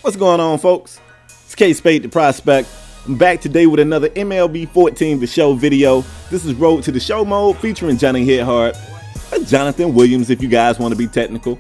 What's going on, folks? It's KspadeTheProspect. I'm back today with another MLB 14 The Show video. This is Road to the Show mode featuring Johnny Hit Hard, Jonathan Williams if you guys want to be technical.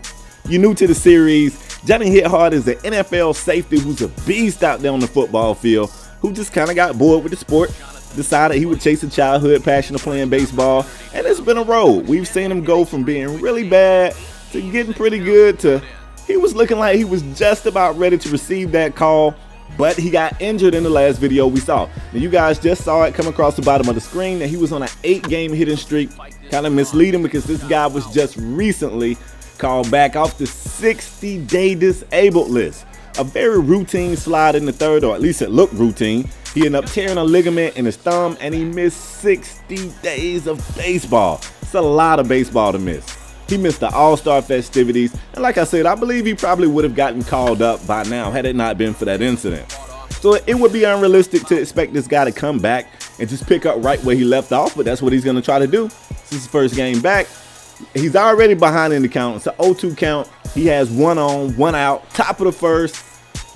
You're new to the series. Johnny Hit Hard is an NFL safety who's a beast out there on the football field, who just kind of got bored with the sport, decided he would chase a childhood passion of playing baseball, and it's been a road. We've seen him go from being really bad to getting pretty good to he was looking like he was just about ready to receive that call, but he got injured in the last video we saw. Now, you guys just saw it come across the bottom of the screen that he was on an 8-game hitting streak. Kind of misleading because this guy was just recently called back off the 60-day disabled list. A very routine slide in the third, or at least it looked routine. He ended up tearing a ligament in his thumb and he missed 60 days of baseball. It's a lot of baseball to miss. He missed the All-Star festivities, and like I said, I believe he probably would have gotten called up by now had it not been for that incident. So it would be unrealistic to expect this guy to come back and just pick up right where he left off, but that's what he's going to try to do. This is his first game back. He's already behind in the count. It's an 0-2 count. He has 1 on, 1 out, top of the first,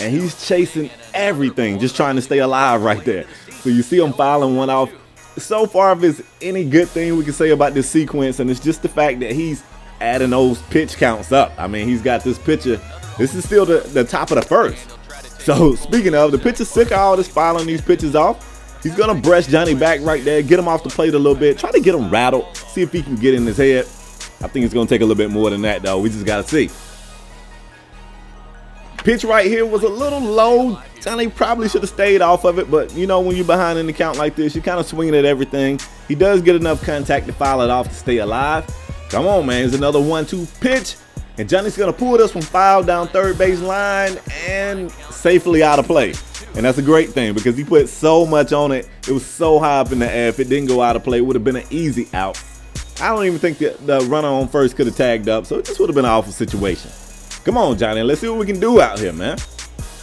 and he's chasing everything, just trying to stay alive right there. So you see him fouling 1 off. So far, if there's any good thing we can say about this sequence, and it's just the fact that he's adding those pitch counts up. I mean, he's got this pitcher. This is still the top of the first. So speaking of, the pitcher's sick of all this fouling these pitches off. He's going to brush Johnny back right there, get him off the plate a little bit, try to get him rattled, see if he can get in his head. I think it's going to take a little bit more than that, though. We just got to see. Pitch right here was a little low. Johnny probably should have stayed off of it, but you know, when you're behind in the count like this, you're kind of swinging at everything. He does get enough contact to foul it off to stay alive. Come on, man. It's another 1-2 pitch, and Johnny's going to pull this one foul down third base line and safely out of play. And that's a great thing because he put so much on it. It was so high up in the air. If it didn't go out of play, it would have been an easy out. I don't even think the runner on first could have tagged up, so it just would have been an awful situation. Come on, Johnny. Let's see what we can do out here, man.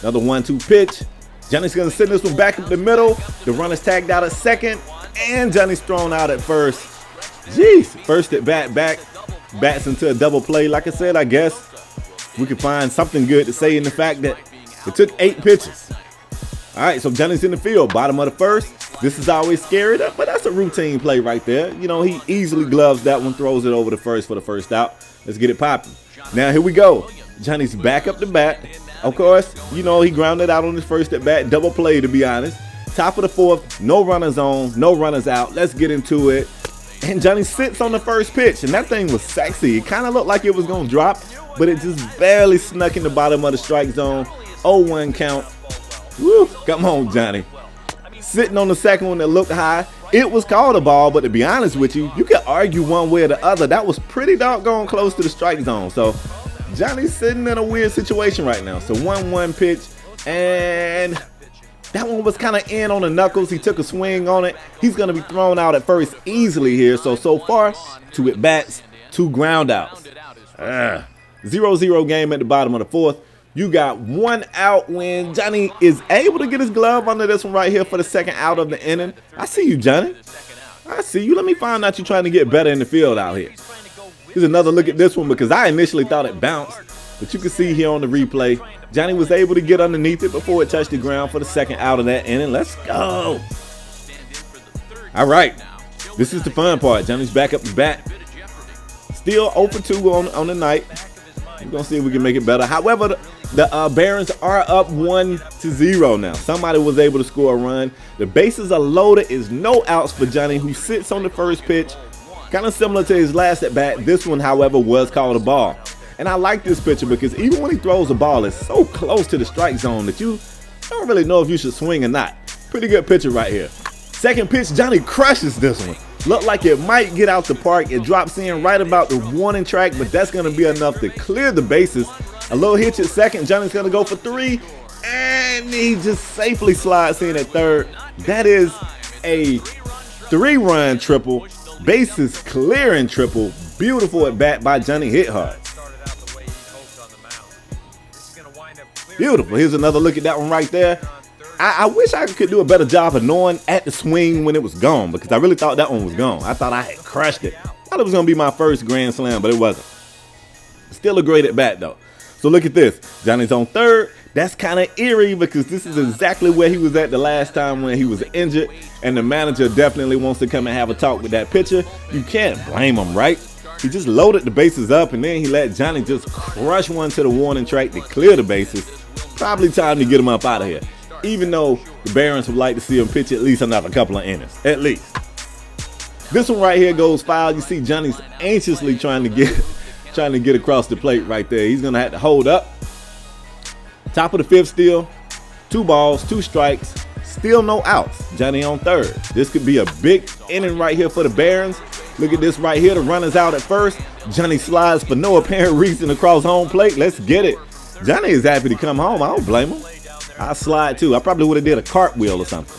Another 1-2 pitch. Johnny's going to send this one back up the middle. The runner's tagged out at second, and Johnny's thrown out at first. Jeez, first at bat back, bats into a double play. Like I said, I guess we could find something good to say in the fact that it took 8 pitches. All right, so Johnny's in the field, bottom of the first. This is always scary, but that's a routine play right there. You know, he easily gloves that one, throws it over the first for the first out. Let's get it popping. Now, here we go. Johnny's back up the bat. Of course, you know, he grounded out on his first at bat, double play to be honest. Top of the fourth, no runners on, no runners out. Let's get into it. And Johnny sits on the first pitch, and that thing was sexy. It kind of looked like it was going to drop, but it just barely snuck in the bottom of the strike zone. 0-1 count. Woo, come on, Johnny. Sitting on the second one that looked high. It was called a ball, but to be honest with you, you could argue one way or the other. That was pretty doggone close to the strike zone. So Johnny's sitting in a weird situation right now. So 1-1 pitch, and that one was kind of in on the knuckles. He took a swing on it. He's going to be thrown out at first easily here. So far, 2 at bats, 2 ground outs. 0-0 game at the bottom of the fourth. You got 1 out when Johnny is able to get his glove under this one right here for the second out of the inning. I see you, Johnny. I see you. Let me find out you're trying to get better in the field out here. Here's another look at this one because I initially thought it bounced, but you can see here on the replay, Johnny was able to get underneath it before it touched the ground for the second out of that inning. Let's go. All right. This is the fun part. Johnny's back up the bat. Still 0-2 on the night. We're going to see if we can make it better. However, the Barons are up 1-0 now. Somebody was able to score a run. The bases are loaded. Is no outs for Johnny, who sits on the first pitch. Kind of similar to his last at bat. This one, however, was called a ball. And I like this pitcher because even when he throws a ball, it's so close to the strike zone that you don't really know if you should swing or not. Pretty good pitcher right here. Second pitch, Johnny crushes this one. Looked like it might get out the park. It drops in right about the warning track, but that's going to be enough to clear the bases. A little hitch at second. Johnny's going to go for 3, and he just safely slides in at third. That is a 3-run triple. Bases clearing triple. Beautiful at bat by Johnny Hit Hard. Beautiful. Here's another look at that one right there. I wish I could do a better job of knowing at the swing when it was gone, because I really thought that one was gone. I thought I had crushed it. I thought it was going to be my first grand slam, but it wasn't. Still a great at bat, though. So look at this. Johnny's on third. That's kind of eerie because this is exactly where he was at the last time when he was injured, and the manager definitely wants to come and have a talk with that pitcher. You can't blame him, right? He just loaded the bases up, and then he let Johnny just crush one to the warning track to clear the bases. Probably time to get him up out of here, even though the Barons would like to see him pitch at least another couple of innings, at least. This one right here goes foul. You see Johnny's anxiously trying to get across the plate right there. He's going to have to hold up. Top of the fifth still. 2 balls, 2 strikes. Still no outs. Johnny on third. This could be a big inning right here for the Barons. Look at this right here. The runner's out at first. Johnny slides for no apparent reason across home plate. Let's get it. Johnny is happy to come home. I don't blame him. I slide too. I probably would have did a cartwheel or something.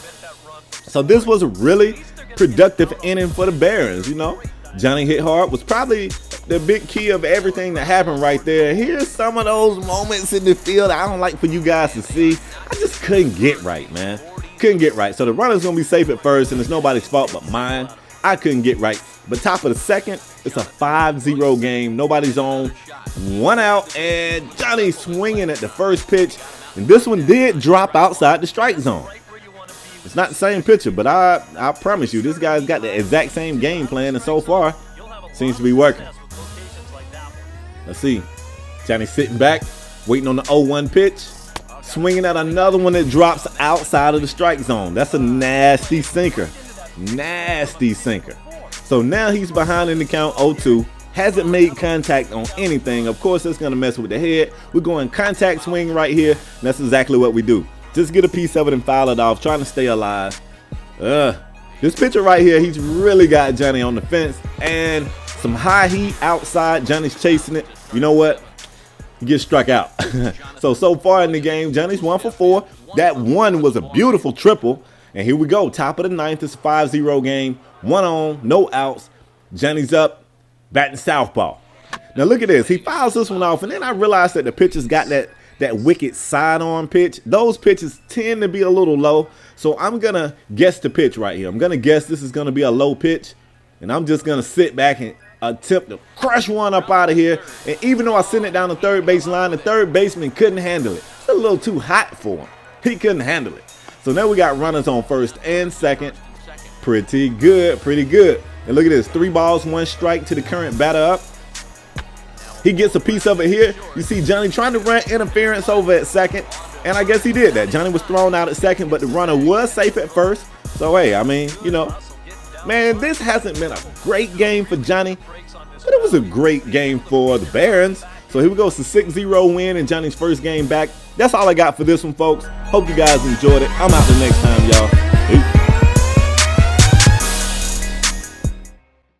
So this was a really productive inning for the Barons, you know. Johnny hit hard, was probably the big key of everything that happened right there. Here's some of those moments in the field I don't like for you guys to see. I just couldn't get right, man. Couldn't get right. So the runner's going to be safe at first, and it's nobody's fault but mine. I couldn't get right. But top of the second, it's a 5-0 game. Nobody's on. 1 out, and Johnny swinging at the first pitch. And this one did drop outside the strike zone. It's not the same pitcher, but I promise you, this guy's got the exact same game plan, and so far, seems to be working. Let's see. Johnny sitting back, waiting on the 0-1 pitch, swinging at another one that drops outside of the strike zone. That's a nasty sinker. Nasty sinker. So now he's behind in the count 0-2. Hasn't made contact on anything. Of course, that's going to mess with the head. We're going contact swing right here, and that's exactly what we do. Just get a piece of it and foul it off, trying to stay alive. This pitcher right here, he's really got Johnny on the fence, and some high heat outside. Johnny's chasing it. You know what? He gets struck out. So far in the game, Johnny's 1 for 4. That one was a beautiful triple. And here we go. Top of the ninth. It's a 5-0 game. 1 on, no outs. Johnny's up, batting southpaw. Now look at this. He fouls this one off, and then I realized that the pitcher's got that wicked sidearm pitch. Those pitches tend to be a little low. So I'm going to guess the pitch right here. I'm going to guess this is going to be a low pitch. And I'm just going to sit back and attempt to crush one up out of here. And even though I sent it down the third base line, the third baseman couldn't handle it. It's a little too hot for him. He couldn't handle it. So now we got runners on first and second. Pretty good, pretty good. And look at this, 3 balls, 1 strike to the current batter up. He gets a piece of it here. You see Johnny trying to run interference over at second, and I guess he did that. Johnny was thrown out at second, but the runner was safe at first. So, hey, I mean, you know, man, this hasn't been a great game for Johnny, but it was a great game for the Barons. So here we go. It's a 6-0 win in Johnny's first game back. That's all I got for this one, folks. Hope you guys enjoyed it. I'm out the next time, y'all. Peace.